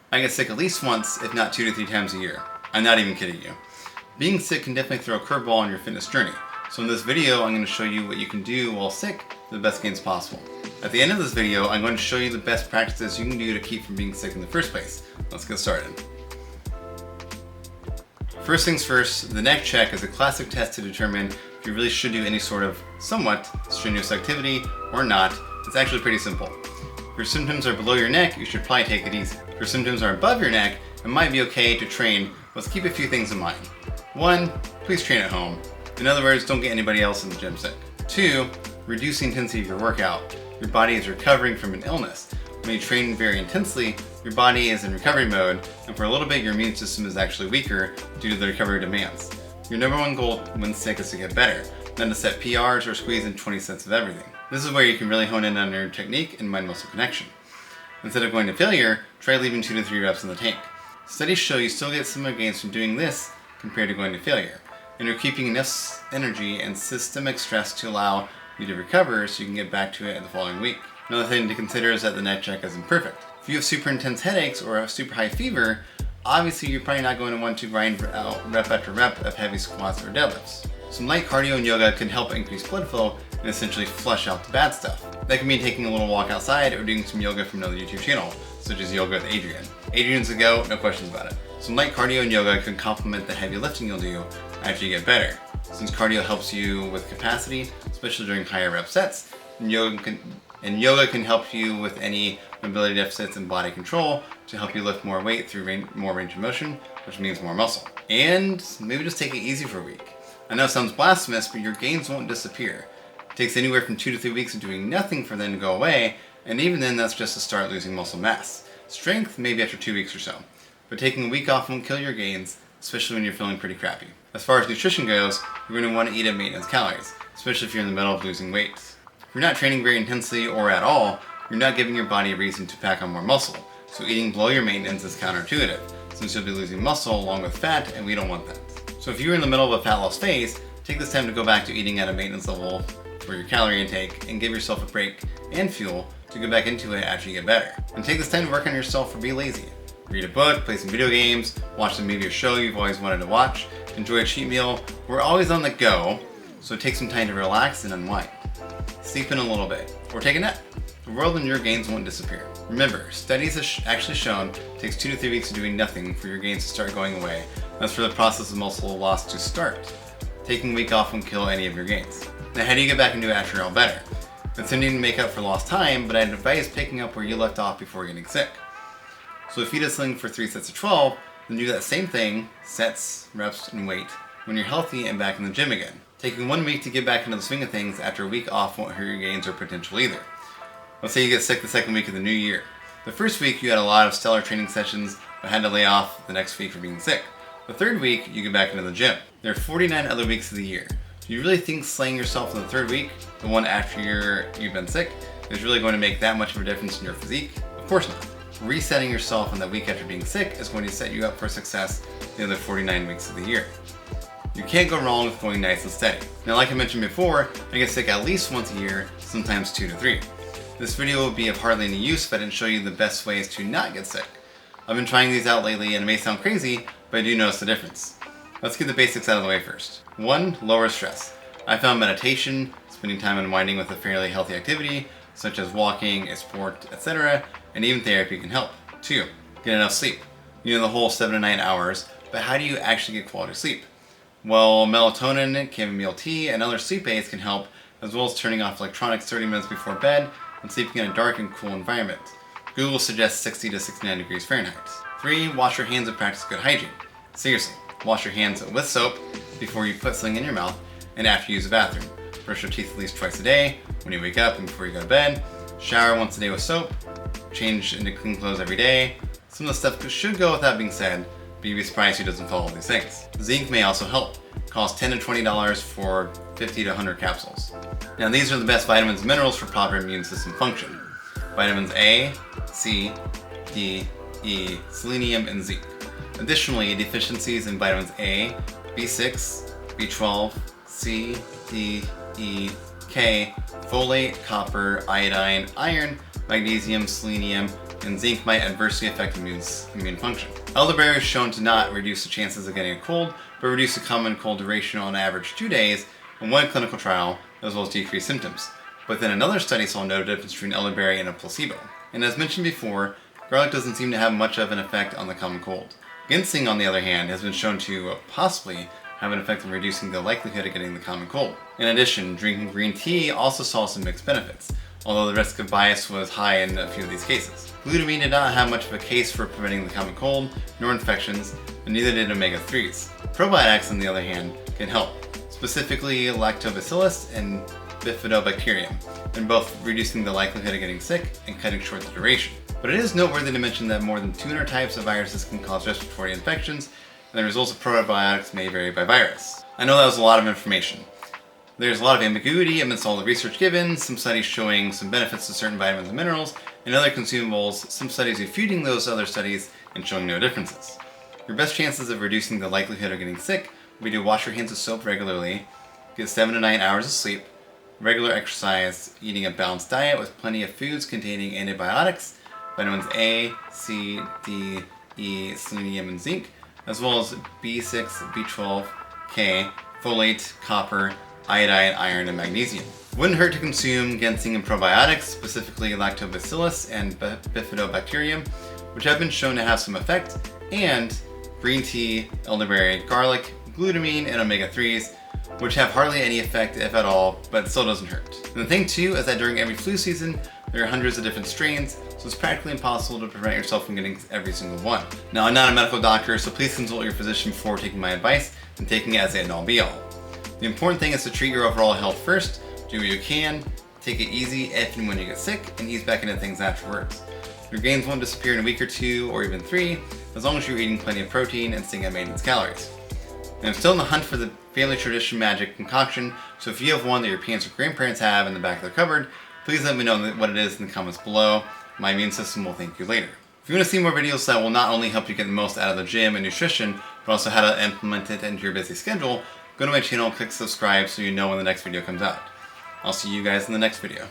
I get sick at least once, if not 2 to 3 times a year. I'm not even kidding you. Being sick can definitely throw a curveball on your fitness journey. So in this video, I'm going to show you what you can do while sick for the best gains possible. At the end of this video, I'm going to show you the best practices you can do to keep from being sick in the first place. Let's get started. First things first, the neck check is a classic test to determine if you really should do any sort of somewhat strenuous activity or not. It's actually pretty simple. If your symptoms are below your neck, you should probably take it easy. If your symptoms are above your neck, it might be okay to train. Let's keep a few things in mind. 1, please train at home. In other words, don't get anybody else in the gym sick. 2, reduce the intensity of your workout. Your body is recovering from an illness. When you train very intensely, your body is in recovery mode, and for a little bit your immune system is actually weaker due to the recovery demands. Your number one goal when sick is to get better, not to set PRs or squeeze in 20 sets of everything. This is where you can really hone in on your technique and mind-muscle connection. Instead of going to failure, try leaving 2 to 3 reps in the tank. Studies show you still get similar gains from doing this compared to going to failure, and you're keeping enough energy and systemic stress to allow you to recover so you can get back to it the following week. Another thing to consider is that the neck check isn't perfect. If you have super intense headaches or a super high fever, obviously you're probably not going to want to grind out rep after rep of heavy squats or deadlifts. Some light cardio and yoga can help increase blood flow and essentially flush out the bad stuff. That can mean taking a little walk outside or doing some yoga from another YouTube channel, such as Yoga with Adrian. Adrian's a go, no questions about it. Some light cardio and yoga can complement the heavy lifting you'll do after you get better. Since cardio helps you with capacity, especially during higher rep sets, and yoga can help you with any mobility deficits and body control to help you lift more weight through more range of motion, which means more muscle. And maybe just take it easy for a week. I know it sounds blasphemous, but your gains won't disappear. It takes anywhere from 2 to 3 weeks of doing nothing for them to go away, and even then that's just to start losing muscle mass. Strength, maybe after 2 weeks or so. But taking a week off won't kill your gains, especially when you're feeling pretty crappy. As far as nutrition goes, you're going to want to eat at maintenance calories, especially if you're in the middle of losing weight. If you're not training very intensely or at all, you're not giving your body a reason to pack on more muscle, so eating below your maintenance is counterintuitive, since you'll be losing muscle along with fat, and we don't want that. So if you're in the middle of a fat loss phase, take this time to go back to eating at a maintenance level for your calorie intake and give yourself a break and fuel to go back into it after you get better. And take this time to work on yourself or be lazy. Read a book, play some video games, watch some movie or show you've always wanted to watch, enjoy a cheat meal. We're always on the go, so take some time to relax and unwind. Sleep in a little bit, or take a nap. The world and your gains won't disappear. Remember, studies have actually shown it takes 2 to 3 weeks of doing nothing for your gains to start going away. That's for the process of muscle loss to start. Taking a week off won't kill any of your gains. Now, how do you get back into it after you're all better? It's needing to make up for lost time, but I'd advise picking up where you left off before getting sick. So if you did sling for 3 sets of 12, then do that same thing, sets, reps, and weight, when you're healthy and back in the gym again. Taking 1 week to get back into the swing of things after a week off won't hurt your gains or potential either. Let's say you get sick the second week of the new year. The first week you had a lot of stellar training sessions, but had to lay off the next week for being sick. The third week, you get back into the gym. There are 49 other weeks of the year. Do you really think slaying yourself in the third week, the one after you've been sick, is really going to make that much of a difference in your physique? Of course not. Resetting yourself in that week after being sick is going to set you up for success the other 49 weeks of the year. You can't go wrong with going nice and steady. Now, like I mentioned before, I get sick at least once a year, sometimes 2 to 3. This video will be of hardly any use if I didn't show you the best ways to not get sick. I've been trying these out lately and it may sound crazy, but I do notice the difference. Let's get the basics out of the way first. 1, lower stress. I found meditation, spending time unwinding with a fairly healthy activity, such as walking, a sport, etc., and even therapy can help. 2, get enough sleep. You know the whole 7 to 9 hours, but how do you actually get quality sleep? Well, melatonin, chamomile tea, and other sleep aids can help, as well as turning off electronics 30 minutes before bed and sleeping in a dark and cool environment. Google suggests 60 to 69 degrees Fahrenheit. 3, wash your hands and practice good hygiene. Seriously, wash your hands with soap before you put something in your mouth and after you use the bathroom. Brush your teeth at least twice a day, when you wake up and before you go to bed. Shower once a day with soap. Change into clean clothes every day. Some of the stuff should go without being said, but you'd be surprised who doesn't follow these things. Zinc may also help. It costs $10 to $20 for 50 to 100 capsules. Now these are the best vitamins and minerals for proper immune system function. Vitamins A, C, D, E, selenium, and zinc. Additionally, deficiencies in vitamins A, B6, B12, C, D, E, K, folate, copper, iodine, iron, magnesium, selenium, and zinc might adversely affect immune function. Elderberry is shown to not reduce the chances of getting a cold, but reduce the common cold duration on average 2 days in one clinical trial, as well as decrease symptoms. But then another study saw no difference between elderberry and a placebo. And as mentioned before, garlic doesn't seem to have much of an effect on the common cold. Ginseng, on the other hand, has been shown to possibly have an effect in reducing the likelihood of getting the common cold. In addition, drinking green tea also saw some mixed benefits, although the risk of bias was high in a few of these cases. Glutamine did not have much of a case for preventing the common cold, nor infections, and neither did omega-3s. Probiotics, on the other hand, can help, specifically lactobacillus and bifidobacterium, in both reducing the likelihood of getting sick and cutting short the duration. But it is noteworthy to mention that more than 200 types of viruses can cause respiratory infections, and the results of probiotics may vary by virus. I know that was a lot of information. There's a lot of ambiguity amidst all the research given, some studies showing some benefits to certain vitamins and minerals, and other consumables, some studies refuting those other studies and showing no differences. Your best chances of reducing the likelihood of getting sick would be to wash your hands with soap regularly, get 7 to 9 hours of sleep, regular exercise, eating a balanced diet with plenty of foods containing antibiotics, vitamins A, C, D, E, selenium, and zinc, as well as B6, B12, K, folate, copper, iodine, iron, and magnesium. Wouldn't hurt to consume ginseng and probiotics, specifically lactobacillus and bifidobacterium, which have been shown to have some effect, and green tea, elderberry, garlic, glutamine, and omega-3s, which have hardly any effect, if at all, but it still doesn't hurt. And the thing too is that during every flu season, there are hundreds of different strains, so it's practically impossible to prevent yourself from getting every single one. Now, I'm not a medical doctor, so please consult your physician before taking my advice and taking it as a end-all be-all. The important thing is to treat your overall health first, do what you can, take it easy if and when you get sick, and ease back into things afterwards. Your gains won't disappear in a week or 2 or even 3, as long as you're eating plenty of protein and staying at maintenance calories. And I'm still in the hunt for the family tradition magic concoction, so if you have one that your parents or grandparents have in the back of their cupboard, please let me know what it is in the comments below. My immune system will thank you later. If you want to see more videos that will not only help you get the most out of the gym and nutrition, but also how to implement it into your busy schedule, go to my channel and click subscribe so you know when the next video comes out. I'll see you guys in the next video.